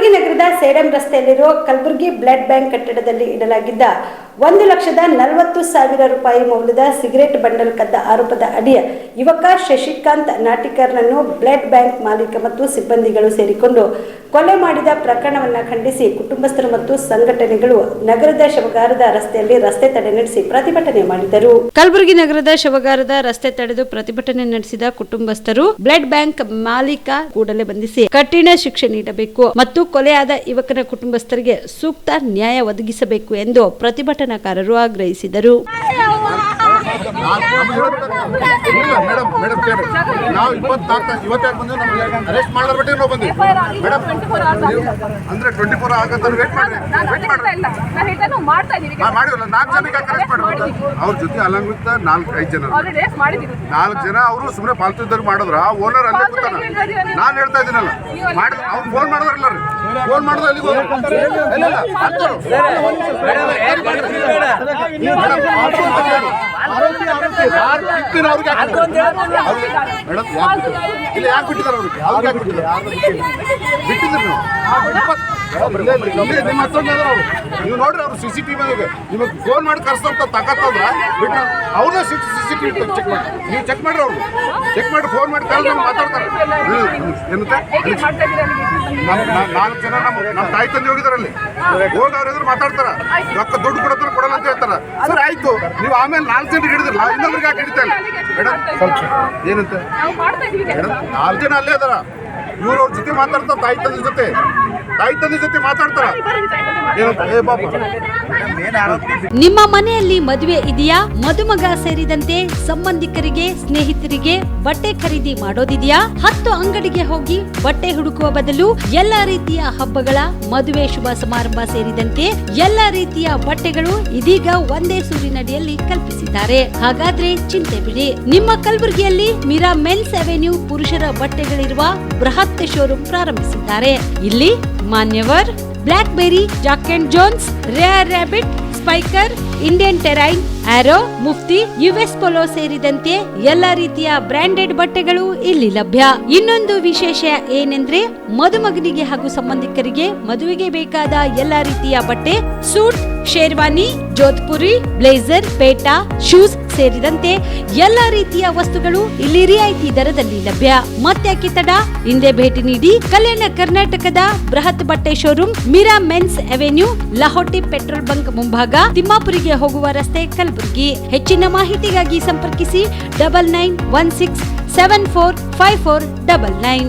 ಕಲಬುರಗಿ ನಗರದ ಸೇಡಂ ರಸ್ತೆಯಲ್ಲಿರುವ Kalaburagi blood bank ಕಟ್ಟಡದಲ್ಲಿ ಇಡಲಾಗಿದ್ದ 1,40,000 ರೂಪಾಯಿ ಮೌಲ್ಯದ ಸಿಗರೇಟ್ ಬಂಡಲ್ ಕದ್ದ ಆರೋಪದ ಅಡಿ ಯುವಕ ಶಶಿಕಾಂತ್ ನಾಟಿಕರ್ನನ್ನು ಬ್ಲಡ್ ಬ್ಯಾಂಕ್ ಮಾಲೀಕ ಮತ್ತು ಸಿಬ್ಬಂದಿಗಳು ಸೇರಿಕೊಂಡು ಕೊಲೆ ಮಾಡಿದ ಪ್ರಕರಣವನ್ನು ಖಂಡಿಸಿ ಕುಟುಂಬಸ್ಥರು ಮತ್ತು ಸಂಘಟನೆಗಳು ನಗರದ ಶವಗಾರದ ರಸ್ತೆಯಲ್ಲಿ ರಸ್ತೆ ತಡೆ ನಡೆಸಿ ಪ್ರತಿಭಟನೆ ಮಾಡಿದರು. ಕಲಬುರಗಿ ನಗರದ ಶವಗಾರದ ರಸ್ತೆ ತಡೆದು ಪ್ರತಿಭಟನೆ ನಡೆಸಿದ ಕುಟುಂಬಸ್ಥರು ಬ್ಲಡ್ ಬ್ಯಾಂಕ್ ಮಾಲೀಕ ಕೂಡಲೇ ಬಂಧಿಸಿ ಕಠಿಣ ಶಿಕ್ಷೆ ನೀಡಬೇಕು ಮತ್ತು ಕೊಲೆಯಾದ ಯುವಕನ ಕುಟುಂಬಸ್ಥರಿಗೆ ಸೂಕ್ತ ನ್ಯಾಯ ಒದಗಿಸಬೇಕು ಎಂದು ಪ್ರತಿಭಟನಾಕಾರರು ಆಗ್ರಹಿಸಿದರು. ಅವ್ರ ಜೊತೆ ಅಲಾಂಗ್ ವಿತ್ 4-5 ಜನ ಅವರು ಸುಮ್ಮನೆ ಪಾಲ್ತು ಇದ್ದಾಗ ಮಾಡಿದ್ರ ಓನರ್ ಅಲ್ಲೇ ಕೂತಾನ. ನಾನು ಹೇಳ್ತಾ ಇದ್ದೀನಲ್ಲ ಅವ್ರು ಫೋನ್ ಮಾಡಿದ್ರಲ್ಲ ಫೋನ್ ಮಾಡಿದ್ರೆ ನೀವು ನೋಡ್ರಿ ಅವ್ರು CCTV ನಿಮಗೆ ಫೋನ್ ಮಾಡಿ ಕರ್ಸಂತ ತಗತ್ತಂದ್ರ ಅವ್ರನ್ನ CCTV ಚೆಕ್ ಮಾಡಿ, ನೀವು ಚೆಕ್ ಮಾಡ್ರಿ, ಅವ್ರು ಚೆಕ್ ಮಾಡಿ ಫೋನ್ ಮಾಡಿ ಕರೆದು ಮಾತಾಡ್ತಾರೆ. ಏನಂತ 4 ಜನ ನಮ್ಮ ತಾಯಿ ತಂದೆ ಹೋಗಿದಾರಲ್ಲಿ ಹೋಗಿ ಅವ್ರ ಎದುರು ಮಾತಾಡ್ತಾರ, ರೊಕ್ಕ ದುಡ್ಡು ಕೊಡೋದ್ರ ಕೊಡಲ್ಲ ಅಂತ ಹೇಳ್ತಾರ. ಸರ್ ಆಯ್ತು, ನೀವು ಆಮೇಲೆ 4 ಜನ ಹಿಡಿದ್ರಲ್ಲ, ಇನ್ನೊಬ್ರಿಗೆ ಯಾಕೆ ಹಿಡಿತಾ ಇಲ್ಲ ಮೇಡಮ್? ಏನಂತ ಮೇಡಮ್ 4 ಜನ ಅಲ್ಲೇ ಅದಾರ, ಇವ್ರು ಅವ್ರ ಜೊತೆ ಮಾತಾಡ್ತಾರ, ತಾಯಿ ತಂದೆ ಜೊತೆ ಮಾತಾಡ್ತಾರ. ನಿಮ್ಮ ಮನೆಯಲ್ಲಿ ಮದುವೆ ಇದೆಯಾ? ಮದುಮಗ ಸೇರಿದಂತೆ ಸಂಬಂಧಿಕರಿಗೆ ಸ್ನೇಹಿತರಿಗೆ ಬಟ್ಟೆ ಖರೀದಿ ಮಾಡೋದಿದೆಯಾ? 10 ಅಂಗಡಿಗೆ ಹೋಗಿ ಬಟ್ಟೆ ಹುಡುಕುವ ಬದಲು ಎಲ್ಲಾ ರೀತಿಯ ಹಬ್ಬಗಳ ಮದುವೆ ಶುಭ ಸಮಾರಂಭ ಸೇರಿದಂತೆ ಎಲ್ಲಾ ರೀತಿಯ ಬಟ್ಟೆಗಳು ಇದೀಗ ಒಂದೇ ಸೂರಿನಡಿಯಲ್ಲಿ ಕಲ್ಪಿಸಿದ್ದಾರೆ. ಹಾಗಾದ್ರೆ ಚಿಂತೆ ಬಿಡಿ, ನಿಮ್ಮ ಕಲಬುರಗಿಯಲ್ಲಿ ಮೀರಾ ಮೆನ್ಸ್ ಅವೆನ್ಯೂ ಪುರುಷರ ಬಟ್ಟೆಗಳಿರುವ ಬೃಹತ್ ಶೋರೂಮ್ ಪ್ರಾರಂಭಿಸಿದ್ದಾರೆ. ಇಲ್ಲಿ Manyavar, Blackberrys, Jack and Jones, Rare Rabbit, Spykar, Indian Terrain, Arrow, Mufti, US Polo ಸೇರಿದಂತೆ ಎಲ್ಲಾ ರೀತಿಯ ಬ್ರಾಂಡೆಡ್ ಬಟ್ಟೆಗಳು ಇಲ್ಲಿ ಲಭ್ಯ. ಇನ್ನೊಂದು ವಿಶೇಷ ಏನೆಂದ್ರೆ ಮದುಮಗನಿಗೆ ಹಾಗೂ ಸಂಬಂಧಿಕರಿಗೆ ಮದುವೆಗೆ ಬೇಕಾದ ಎಲ್ಲಾ ರೀತಿಯ ಬಟ್ಟೆ, ಸೂಟ್, ಶೇರ್ವಾನಿ, ಜೋಧ್ಪುರಿ, ಬ್ಲೇಸರ್, ಪೇಟಾ, ಶೂಸ್ ಸೇರಿದಂತೆ ಎಲ್ಲಾ ರೀತಿಯ ವಸ್ತುಗಳು ಇಲ್ಲಿ ರಿಯಾಯಿತಿ ದರದಲ್ಲಿ ಲಭ್ಯ. ಮತ್ತ್ಯಾಕೆ ತಡ, ಹಿಂದೆ ಭೇಟಿ ನೀಡಿ. ಕಲ್ಯಾಣ ಕರ್ನಾಟಕದ ಬೃಹತ್ ಬಟ್ಟೆ showroom Meera Men's Avenue, Lahoti petrol bunk ಮುಂಭಾಗ, ತಿಮ್ಮಾಪುರಿಗೆ ಹೋಗುವ ರಸ್ತೆ, ಕಲಬುರಗಿ. ಹೆಚ್ಚಿನ ಮಾಹಿತಿಗಾಗಿ ಸಂಪರ್ಕಿಸಿ 9916745499.